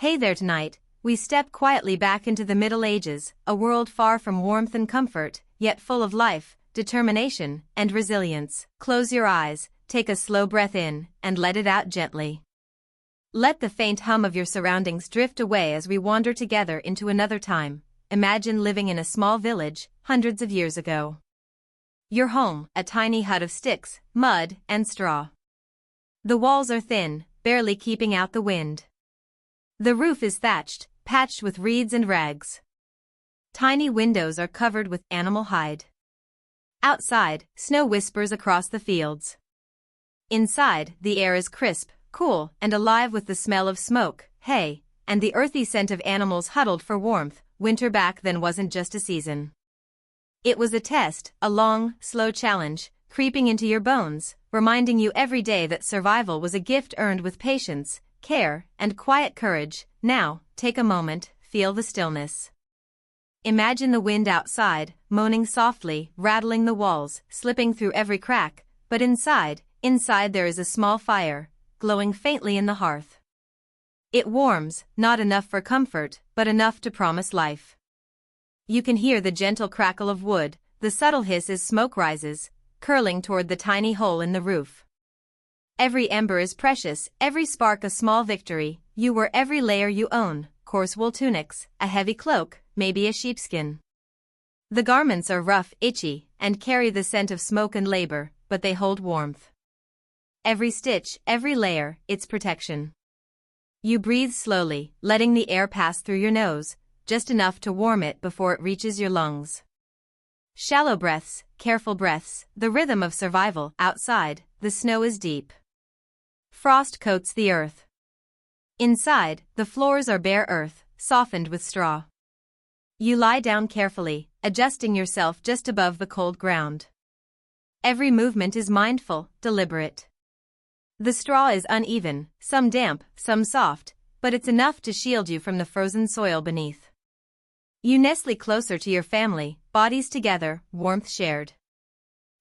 Hey there tonight, we step quietly back into the Middle Ages, a world far from warmth and comfort, yet full of life, determination, and resilience. Close your eyes, take a slow breath in, and let it out gently. Let the faint hum of your surroundings drift away as we wander together into another time. Imagine living in a small village, hundreds of years ago. Your home, a tiny hut of sticks, mud, and straw. The walls are thin, barely keeping out the wind. The roof is thatched, patched with reeds and rags. Tiny windows are covered with animal hide. Outside, snow whispers across the fields. Inside, the air is crisp, cool, and alive with the smell of smoke, hay, and the earthy scent of animals huddled for warmth. Winter back then wasn't just a season. It was a test, a long, slow challenge, creeping into your bones, reminding you every day that survival was a gift earned with patience, care, and quiet courage. Now, take a moment, feel the stillness. Imagine the wind outside, moaning softly, rattling the walls, slipping through every crack, but inside there is a small fire, glowing faintly in the hearth. It warms, not enough for comfort, but enough to promise life. You can hear the gentle crackle of wood, the subtle hiss as smoke rises, curling toward the tiny hole in the roof. Every ember is precious, every spark a small victory. You wear every layer you own, coarse wool tunics, a heavy cloak, maybe a sheepskin. The garments are rough, itchy, and carry the scent of smoke and labor, but they hold warmth. Every stitch, every layer, its protection. You breathe slowly, letting the air pass through your nose, just enough to warm it before it reaches your lungs. Shallow breaths, careful breaths, the rhythm of survival. Outside, the snow is deep. Frost coats the earth. Inside, the floors are bare earth, softened with straw. You lie down carefully, adjusting yourself just above the cold ground. Every movement is mindful, deliberate. The straw is uneven, some damp, some soft, but it's enough to shield you from the frozen soil beneath. You nestle closer to your family, bodies together, warmth shared.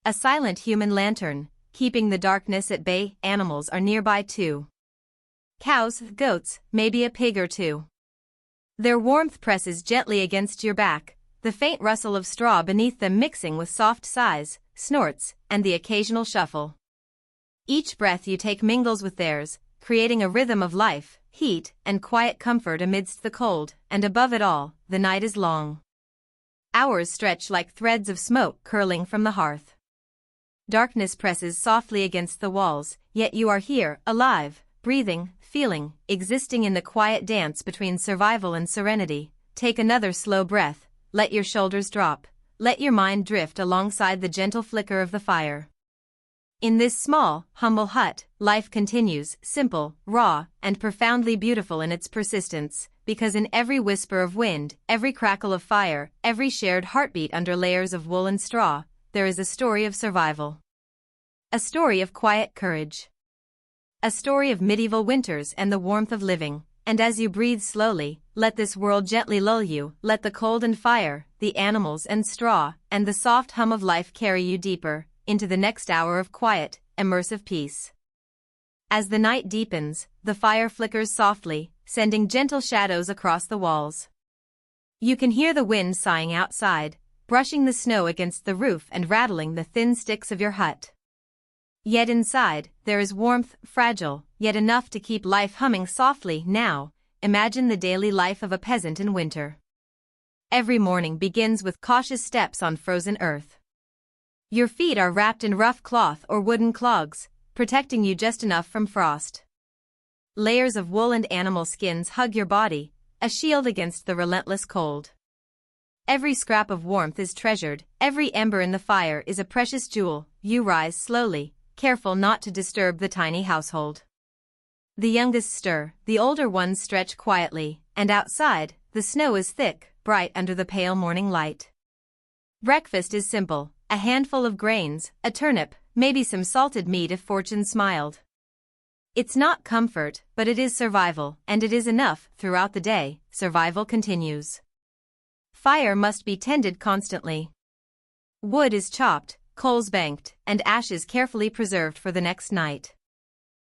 A silent human lantern, keeping the darkness at bay. Animals are nearby too. Cows, goats, maybe a pig or two. Their warmth presses gently against your back, the faint rustle of straw beneath them mixing with soft sighs, snorts, and the occasional shuffle. Each breath you take mingles with theirs, creating a rhythm of life, heat, and quiet comfort amidst the cold, and above it all, the night is long. Hours stretch like threads of smoke curling from the hearth. Darkness presses softly against the walls, yet you are here, alive, breathing, feeling, existing in the quiet dance between survival and serenity. Take another slow breath, let your shoulders drop, let your mind drift alongside the gentle flicker of the fire. In this small, humble hut, life continues, simple, raw, and profoundly beautiful in its persistence, because in every whisper of wind, every crackle of fire, every shared heartbeat under layers of wool and straw, there is a story of survival. A story of quiet courage. A story of medieval winters and the warmth of living. And as you breathe slowly, let this world gently lull you, let the cold and fire, the animals and straw, and the soft hum of life carry you deeper, into the next hour of quiet, immersive peace. As the night deepens, the fire flickers softly, sending gentle shadows across the walls. You can hear the wind sighing outside, brushing the snow against the roof and rattling the thin sticks of your hut. Yet inside, there is warmth, fragile, yet enough to keep life humming softly. Now, imagine the daily life of a peasant in winter. Every morning begins with cautious steps on frozen earth. Your feet are wrapped in rough cloth or wooden clogs, protecting you just enough from frost. Layers of wool and animal skins hug your body, a shield against the relentless cold. Every scrap of warmth is treasured, every ember in the fire is a precious jewel. You rise slowly, careful not to disturb the tiny household. The youngest stir, the older ones stretch quietly, and outside, the snow is thick, bright under the pale morning light. Breakfast is simple, a handful of grains, a turnip, maybe some salted meat if fortune smiled. It's not comfort, but it is survival, and it is enough. Throughout the day, survival continues. Fire must be tended constantly. Wood is chopped, coals banked, and ashes carefully preserved for the next night.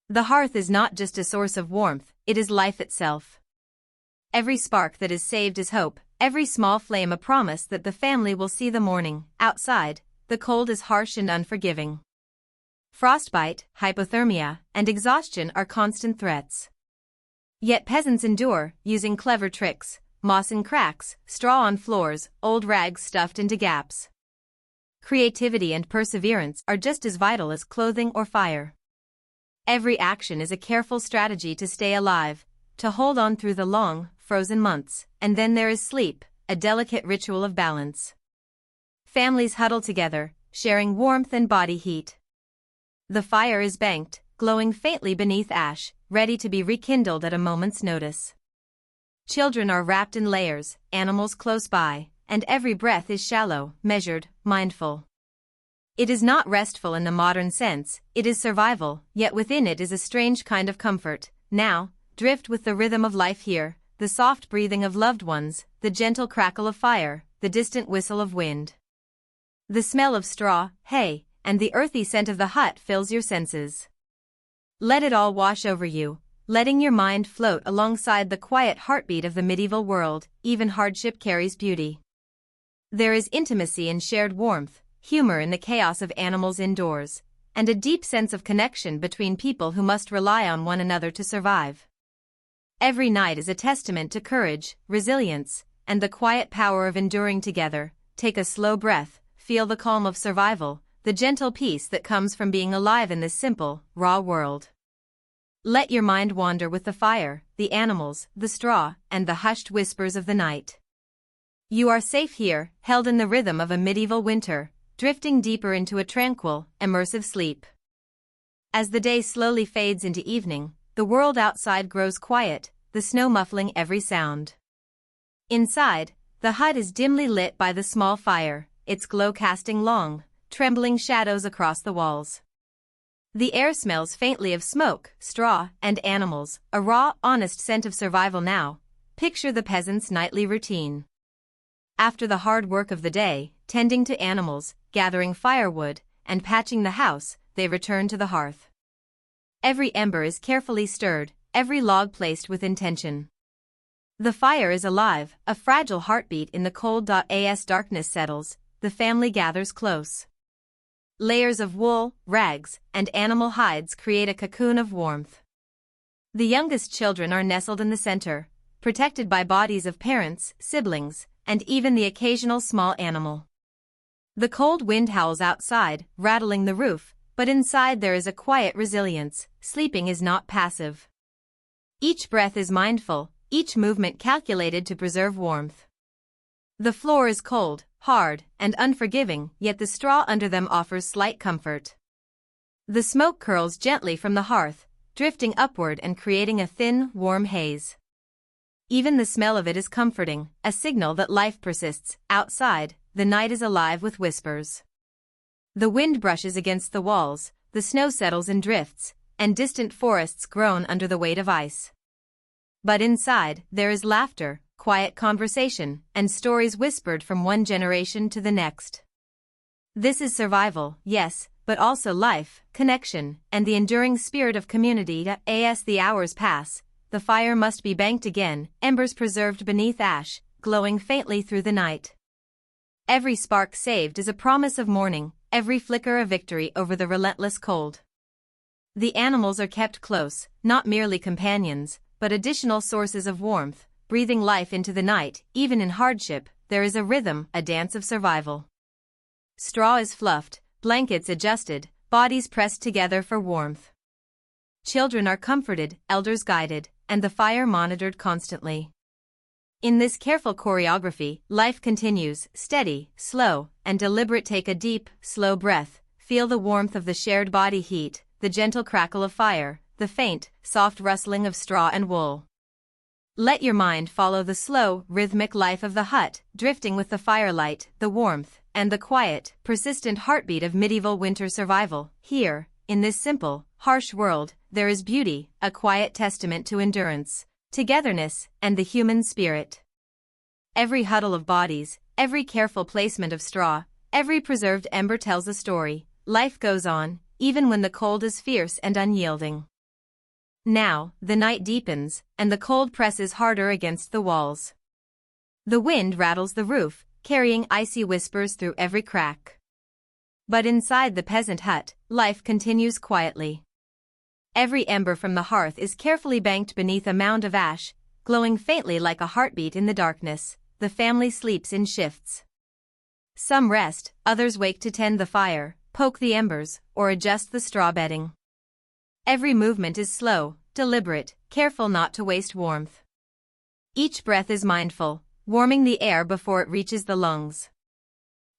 The hearth is not just a source of warmth, it is life itself. Every spark that is saved is hope, every small flame a promise that the family will see the morning. Outside, the cold is harsh and unforgiving. Frostbite, hypothermia, and exhaustion are constant threats. Yet peasants endure, using clever tricks: moss in cracks, straw on floors, old rags stuffed into gaps. Creativity and perseverance are just as vital as clothing or fire. Every action is a careful strategy to stay alive, to hold on through the long, frozen months. And then there is sleep, a delicate ritual of balance. Families huddle together, sharing warmth and body heat. The fire is banked, glowing faintly beneath ash, ready to be rekindled at a moment's notice. Children are wrapped in layers, animals close by, and every breath is shallow, measured, mindful. It is not restful in the modern sense, it is survival, yet within it is a strange kind of comfort. Now, drift with the rhythm of life here, the soft breathing of loved ones, the gentle crackle of fire, the distant whistle of wind. The smell of straw, hay, and the earthy scent of the hut fills your senses. Let it all wash over you, letting your mind float alongside the quiet heartbeat of the medieval world. Even hardship carries beauty. There is intimacy in shared warmth, humor in the chaos of animals indoors, and a deep sense of connection between people who must rely on one another to survive. Every night is a testament to courage, resilience, and the quiet power of enduring together. Take a slow breath, feel the calm of survival, the gentle peace that comes from being alive in this simple, raw world. Let your mind wander with the fire, the animals, the straw, and the hushed whispers of the night. You are safe here, held in the rhythm of a medieval winter, drifting deeper into a tranquil, immersive sleep. As the day slowly fades into evening, the world outside grows quiet, the snow muffling every sound. Inside, the hut is dimly lit by the small fire, its glow casting long, trembling shadows across the walls. The air smells faintly of smoke, straw, and animals, a raw, honest scent of survival now. Picture the peasant's nightly routine. After the hard work of the day, tending to animals, gathering firewood, and patching the house, they return to the hearth. Every ember is carefully stirred, every log placed with intention. The fire is alive, a fragile heartbeat in the cold. As darkness settles, the family gathers close. Layers of wool, rags, and animal hides create a cocoon of warmth. The youngest children are nestled in the center, protected by bodies of parents, siblings, and even the occasional small animal. The cold wind howls outside, rattling the roof, but inside there is a quiet resilience. Sleeping is not passive. Each breath is mindful, each movement calculated to preserve warmth. The floor is cold, hard, and unforgiving, yet the straw under them offers slight comfort. The smoke curls gently from the hearth, drifting upward and creating a thin, warm haze. Even the smell of it is comforting, a signal that life persists. Outside, the night is alive with whispers. The wind brushes against the walls, the snow settles in drifts, and distant forests groan under the weight of ice. But inside, there is laughter, quiet conversation, and stories whispered from one generation to the next. This is survival, yes, but also life, connection, and the enduring spirit of community. As the hours pass, the fire must be banked again, embers preserved beneath ash, glowing faintly through the night. Every spark saved is a promise of morning, every flicker a victory over the relentless cold. The animals are kept close, not merely companions, but additional sources of warmth, breathing life into the night. Even in hardship, there is a rhythm, a dance of survival. Straw is fluffed, blankets adjusted, bodies pressed together for warmth. Children are comforted, elders guided, and the fire monitored constantly. In this careful choreography, life continues, steady, slow, and deliberate. Take a deep, slow breath, feel the warmth of the shared body heat, the gentle crackle of fire, the faint, soft rustling of straw and wool. Let your mind follow the slow, rhythmic life of the hut, drifting with the firelight, the warmth, and the quiet, persistent heartbeat of medieval winter survival. Here, in this simple, harsh world, there is beauty, a quiet testament to endurance, togetherness, and the human spirit. Every huddle of bodies, every careful placement of straw, every preserved ember tells a story. Life goes on, even when the cold is fierce and unyielding. Now, the night deepens, and the cold presses harder against the walls. The wind rattles the roof, carrying icy whispers through every crack. But inside the peasant hut, life continues quietly. Every ember from the hearth is carefully banked beneath a mound of ash, glowing faintly like a heartbeat in the darkness. The family sleeps in shifts. Some rest, others wake to tend the fire, poke the embers, or adjust the straw bedding. Every movement is slow, deliberate, careful not to waste warmth. Each breath is mindful, warming the air before it reaches the lungs.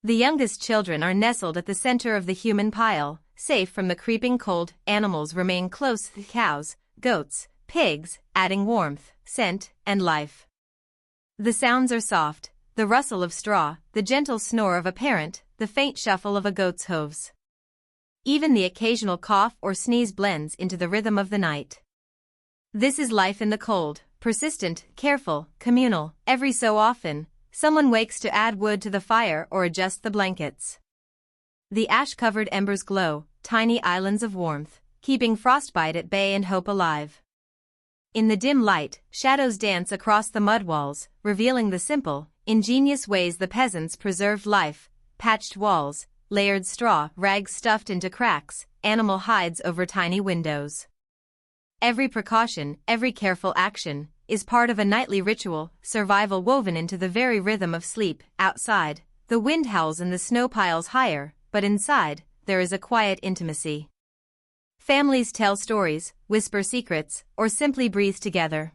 The youngest children are nestled at the center of the human pile, safe from the creeping cold. Animals remain close: cows, goats, pigs, adding warmth, scent, and life. The sounds are soft: the rustle of straw, the gentle snore of a parent, the faint shuffle of a goat's hooves. Even the occasional cough or sneeze blends into the rhythm of the night. This is life in the cold, persistent, careful, communal. Every so often, someone wakes to add wood to the fire or adjust the blankets. The ash-covered embers glow, tiny islands of warmth, keeping frostbite at bay and hope alive. In the dim light, shadows dance across the mud walls, revealing the simple, ingenious ways the peasants preserved life: patched walls, layered straw, rags stuffed into cracks, animal hides over tiny windows. Every precaution, every careful action, is part of a nightly ritual, survival woven into the very rhythm of sleep. Outside, the wind howls and the snow piles higher, but inside, there is a quiet intimacy. Families tell stories, whisper secrets, or simply breathe together.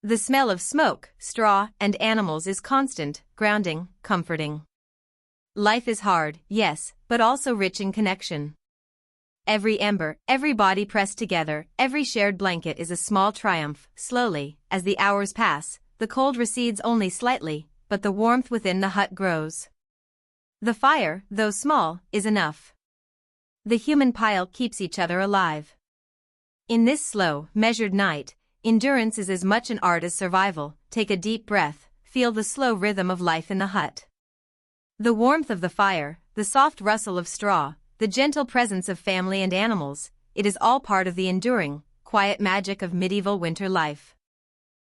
The smell of smoke, straw, and animals is constant, grounding, comforting. Life is hard, yes, but also rich in connection. Every ember, every body pressed together, every shared blanket is a small triumph. Slowly, as the hours pass, the cold recedes only slightly, but the warmth within the hut grows. The fire, though small, is enough. The human pile keeps each other alive. In this slow, measured night, endurance is as much an art as survival. Take a deep breath, feel the slow rhythm of life in the hut. The warmth of the fire, the soft rustle of straw, the gentle presence of family and animals, it is all part of the enduring, quiet magic of medieval winter life.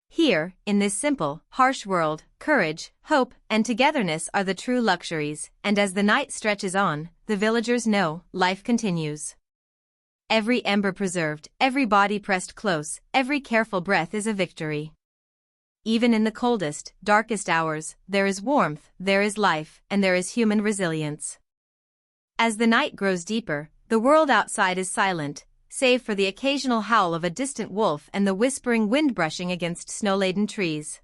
Here, in this simple, harsh world, courage, hope, and togetherness are the true luxuries, and as the night stretches on, the villagers know life continues. Every ember preserved, every body pressed close, every careful breath is a victory. Even in the coldest, darkest hours, there is warmth, there is life, and there is human resilience. As the night grows deeper, the world outside is silent, save for the occasional howl of a distant wolf and the whispering wind brushing against snow-laden trees.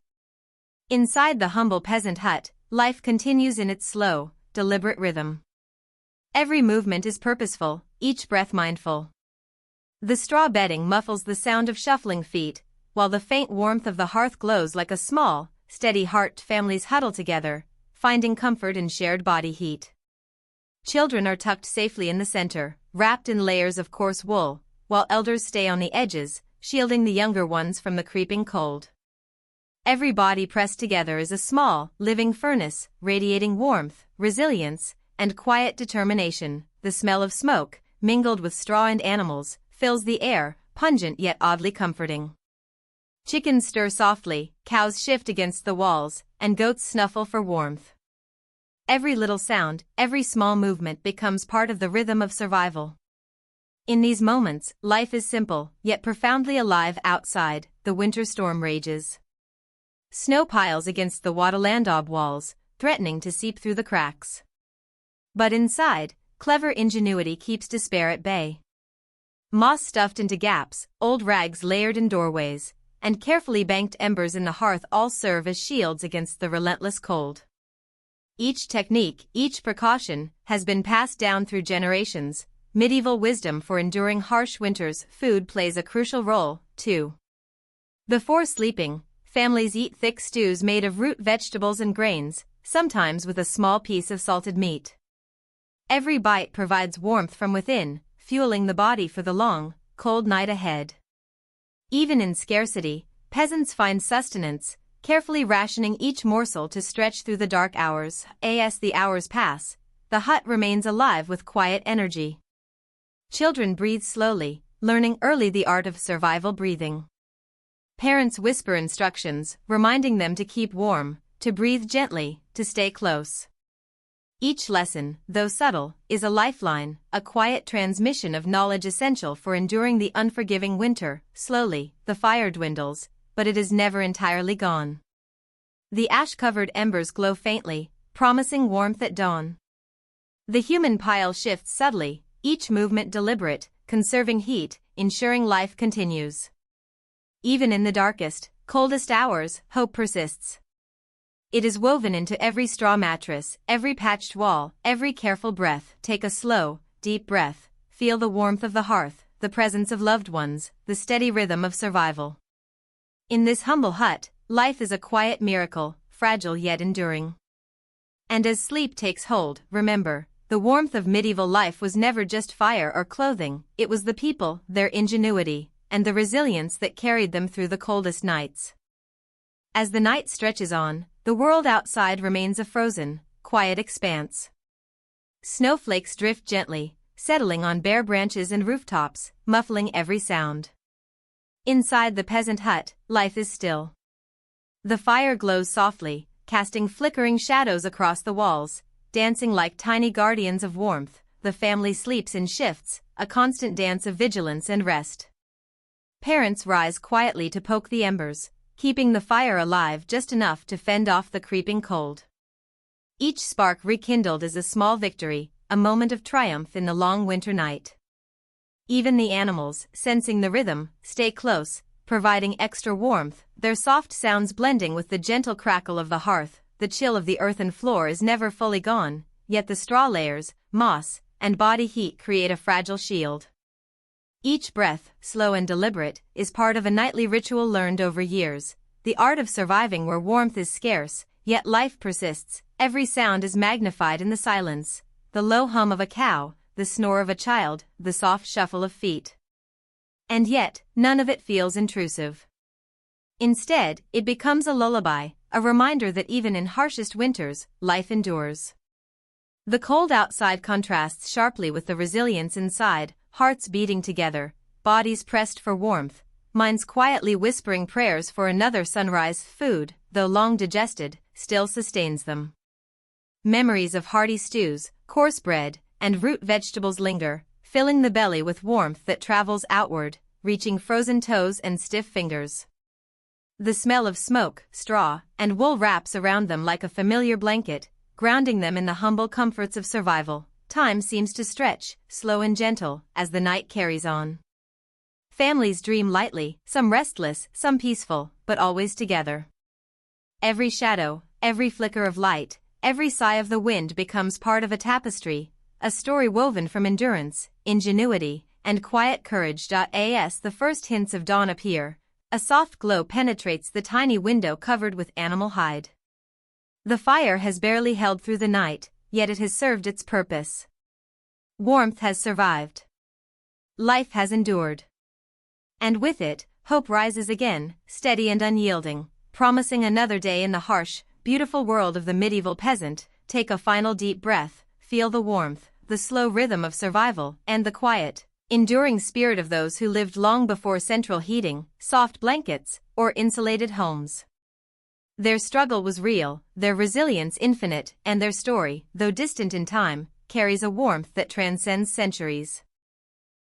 Inside the humble peasant hut, life continues in its slow, deliberate rhythm. Every movement is purposeful, each breath mindful. The straw bedding muffles the sound of shuffling feet, while the faint warmth of the hearth glows like a small, steady heart. Families huddle together, finding comfort in shared body heat. Children are tucked safely in the center, wrapped in layers of coarse wool, while elders stay on the edges, shielding the younger ones from the creeping cold. Every body pressed together is a small, living furnace, radiating warmth, resilience, and quiet determination. The smell of smoke, mingled with straw and animals, fills the air, pungent yet oddly comforting. Chickens stir softly, cows shift against the walls, and goats snuffle for warmth. Every little sound, every small movement becomes part of the rhythm of survival. In these moments, life is simple, yet profoundly alive. Outside, the winter storm rages. Snow piles against the wattle-landau walls, threatening to seep through the cracks. But inside, clever ingenuity keeps despair at bay. Moss stuffed into gaps, old rags layered in doorways, and carefully banked embers in the hearth all serve as shields against the relentless cold. Each technique, each precaution, has been passed down through generations. Medieval wisdom for enduring harsh winters. Food plays a crucial role, too. Before sleeping, families eat thick stews made of root vegetables and grains, sometimes with a small piece of salted meat. Every bite provides warmth from within, fueling the body for the long, cold night ahead. Even in scarcity, peasants find sustenance, carefully rationing each morsel to stretch through the dark hours. As the hours pass, the hut remains alive with quiet energy. Children breathe slowly, learning early the art of survival breathing. Parents whisper instructions, reminding them to keep warm, to breathe gently, to stay close. Each lesson, though subtle, is a lifeline, a quiet transmission of knowledge essential for enduring the unforgiving winter. Slowly, the fire dwindles, but it is never entirely gone. The ash-covered embers glow faintly, promising warmth at dawn. The human pile shifts subtly, each movement deliberate, conserving heat, ensuring life continues. Even in the darkest, coldest hours, hope persists. It is woven into every straw mattress, every patched wall, every careful breath. Take a slow, deep breath, feel the warmth of the hearth, the presence of loved ones, the steady rhythm of survival. In this humble hut, life is a quiet miracle, fragile yet enduring. And as sleep takes hold, remember, the warmth of medieval life was never just fire or clothing, it was the people, their ingenuity, and the resilience that carried them through the coldest nights. As the night stretches on, the world outside remains a frozen, quiet expanse. Snowflakes drift gently, settling on bare branches and rooftops, muffling every sound. Inside the peasant hut, life is still. The fire glows softly, casting flickering shadows across the walls, dancing like tiny guardians of warmth. The family sleeps in shifts, a constant dance of vigilance and rest. Parents rise quietly to poke the embers, keeping the fire alive just enough to fend off the creeping cold. Each spark rekindled is a small victory, a moment of triumph in the long winter night. Even the animals, sensing the rhythm, stay close, providing extra warmth, their soft sounds blending with the gentle crackle of the hearth. The chill of the earthen floor is never fully gone, yet the straw layers, moss, and body heat create a fragile shield. Each breath, slow and deliberate, is part of a nightly ritual learned over years, the art of surviving where warmth is scarce, yet life persists. Every sound is magnified in the silence, the low hum of a cow, the snore of a child, the soft shuffle of feet. And yet, none of it feels intrusive. Instead, it becomes a lullaby, a reminder that even in harshest winters, life endures. The cold outside contrasts sharply with the resilience inside, hearts beating together, bodies pressed for warmth, minds quietly whispering prayers for another sunrise. Food, though long digested, still sustains them. Memories of hearty stews, coarse bread, and root vegetables linger, filling the belly with warmth that travels outward, reaching frozen toes and stiff fingers. The smell of smoke, straw, and wool wraps around them like a familiar blanket, grounding them in the humble comforts of survival. Time seems to stretch, slow and gentle, as the night carries on. Families dream lightly, some restless, some peaceful, but always together. Every shadow, every flicker of light, every sigh of the wind becomes part of a tapestry, a story woven from endurance, ingenuity, and quiet courage. As the first hints of dawn appear, a soft glow penetrates the tiny window covered with animal hide. The fire has barely held through the night, yet it has served its purpose. Warmth has survived. Life has endured. And with it, hope rises again, steady and unyielding, promising another day in the harsh, beautiful world of the medieval peasant. Take a final deep breath, feel the warmth, the slow rhythm of survival, and the quiet, enduring spirit of those who lived long before central heating, soft blankets, or insulated homes. Their struggle was real, their resilience infinite, and their story, though distant in time, carries a warmth that transcends centuries.